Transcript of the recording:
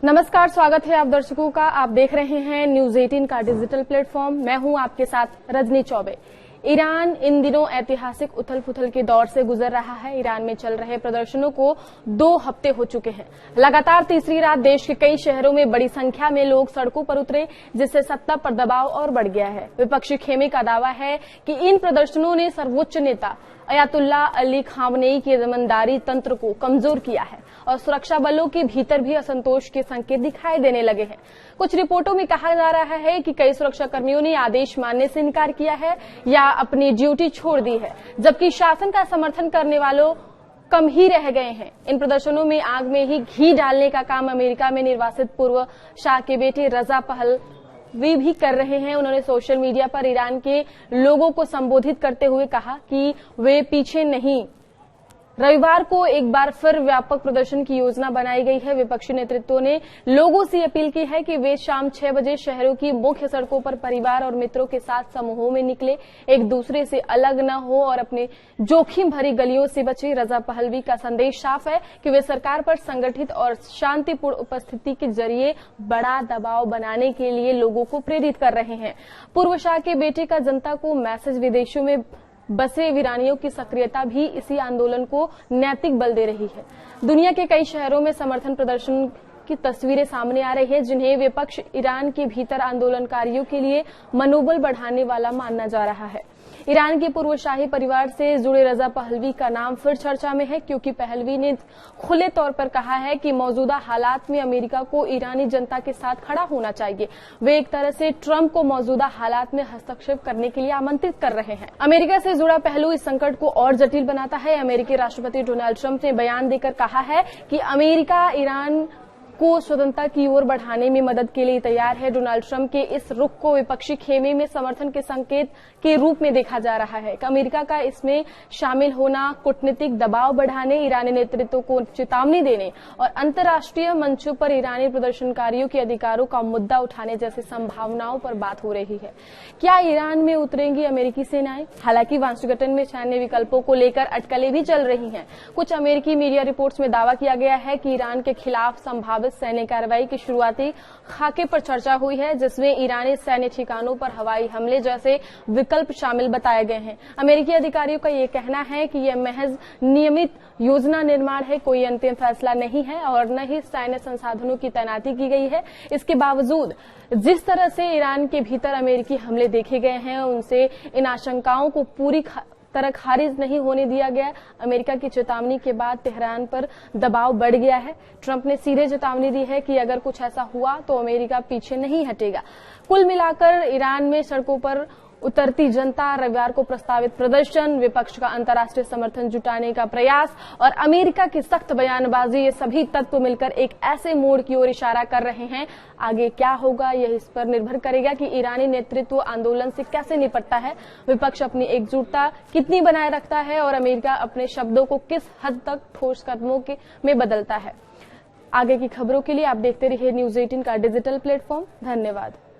नमस्कार, स्वागत है आप दर्शकों का। आप देख रहे हैं न्यूज 18 का डिजिटल प्लेटफॉर्म। मैं हूं आपके साथ रजनी चौबे। ईरान इन दिनों ऐतिहासिक उथल पुथल के दौर से गुजर रहा है। ईरान में चल रहे प्रदर्शनों को 2 हफ्ते हो चुके हैं। लगातार तीसरी रात देश के कई शहरों में बड़ी संख्या में लोग सड़कों पर उतरे, जिससे सत्ता पर दबाव और बढ़ गया है। विपक्षी खेमे का दावा है कि इन प्रदर्शनों ने सर्वोच्च नेता अयातुल्लाह अली खामनेई के जमींदारी तंत्र को कमजोर किया है और सुरक्षा बलों के भीतर भी असंतोष के संकेत दिखाई देने लगे हैं। कुछ रिपोर्टों में कहा जा रहा है कि कई सुरक्षा कर्मियों ने आदेश मानने से इनकार किया है या अपनी ड्यूटी छोड़ दी है, जबकि शासन का समर्थन करने वालों कम ही रह गए हैं। इन प्रदर्शनों में आग में ही घी डालने का काम अमेरिका में निर्वासित पूर्व शाह के बेटे रजा पहलवी भी कर रहे हैं। उन्होंने सोशल मीडिया पर ईरान के लोगों को संबोधित करते हुए कहा कि वे पीछे नहीं। रविवार को एक बार फिर व्यापक प्रदर्शन की योजना बनाई गई है। विपक्षी नेतृत्व ने लोगों से अपील की है कि वे शाम 6 बजे शहरों की मुख्य सड़कों पर परिवार और मित्रों के साथ समूहों में निकले, एक दूसरे से अलग न हो और अपने जोखिम भरी गलियों से बचे। रजा पहलवी का संदेश साफ है कि वे सरकार पर संगठित और शांतिपूर्ण उपस्थिति के जरिए बड़ा दबाव बनाने के लिए लोगों को प्रेरित कर रहे हैं। पूर्व शाह के बेटे का जनता को मैसेज विदेशों में बसे वीरानियों की सक्रियता भी इसी आंदोलन को नैतिक बल दे रही है। दुनिया के कई शहरों में समर्थन प्रदर्शन की तस्वीरें सामने आ रही है, जिन्हें विपक्ष ईरान के भीतर आंदोलनकारियों के लिए मनोबल बढ़ाने वाला माना जा रहा है। ईरान के पूर्व शाही परिवार से जुड़े रजा पहलवी का नाम फिर चर्चा में है, क्योंकि पहलवी ने खुले तौर पर कहा है कि मौजूदा हालात में अमेरिका को ईरानी जनता के साथ खड़ा होना चाहिए। वे एक तरह से ट्रंप को मौजूदा हालात में हस्तक्षेप करने के लिए आमंत्रित कर रहे हैं। अमेरिका से जुड़ा पहलू इस संकट को और जटिल बनाता है। अमेरिकी राष्ट्रपति डोनाल्ड ट्रंप ने बयान देकर कहा है कि अमेरिका ईरान को स्वतंत्रता की ओर बढ़ाने में मदद के लिए तैयार है। डोनाल्ड ट्रंप के इस रुख को विपक्षी खेमे में समर्थन के संकेत के रूप में देखा जा रहा है। अमेरिका का इसमें शामिल होना कूटनीतिक दबाव बढ़ाने, ईरानी नेतृत्व को चेतावनी देने और अंतर्राष्ट्रीय मंचों पर ईरानी प्रदर्शनकारियों के अधिकारों का मुद्दा उठाने जैसी संभावनाओं पर बात हो रही है। क्या ईरान में उतरेंगी अमेरिकी सेनाएं? हालांकि वाशिंगटन में सैन्य विकल्पों को लेकर अटकलें भी चल रही हैं। कुछ अमेरिकी मीडिया रिपोर्ट्स में दावा किया गया है कि ईरान के खिलाफ संभावित सैन्य कार्रवाई की शुरुआती खाके पर चर्चा हुई है, जिसमें ईरानी सैन्य ठिकानों पर हवाई हमले जैसे विकल्प शामिल बताए गए हैं। अमेरिकी अधिकारियों का ये कहना है कि यह महज नियमित योजना निर्माण है, कोई अंतिम फैसला नहीं है और न ही सैन्य संसाधनों की तैनाती की गई है। इसके बावजूद जिस तरह से ईरान के भीतर अमेरिकी हमले देखे गए हैं, उनसे इन आशंकाओं को पूरी तरह खारिज नहीं होने दिया गया। अमेरिका की चेतावनी के बाद तेहरान पर दबाव बढ़ गया है। ट्रंप ने सीधे चेतावनी दी है कि अगर कुछ ऐसा हुआ तो अमेरिका पीछे नहीं हटेगा। कुल मिलाकर ईरान में सड़कों पर उतरती जनता, रविवार को प्रस्तावित प्रदर्शन, विपक्ष का अंतर्राष्ट्रीय समर्थन जुटाने का प्रयास और अमेरिका की सख्त बयानबाजी, ये सभी तत्व मिलकर एक ऐसे मोड़ की ओर इशारा कर रहे हैं। आगे क्या होगा यह इस पर निर्भर करेगा कि ईरानी नेतृत्व आंदोलन से कैसे निपटता है, विपक्ष अपनी एकजुटता कितनी बनाए रखता है और अमेरिका अपने शब्दों को किस हद तक ठोस कदमों में बदलता है। आगे की खबरों के लिए आप देखते रहिए न्यूज 18 का डिजिटल प्लेटफॉर्म। धन्यवाद।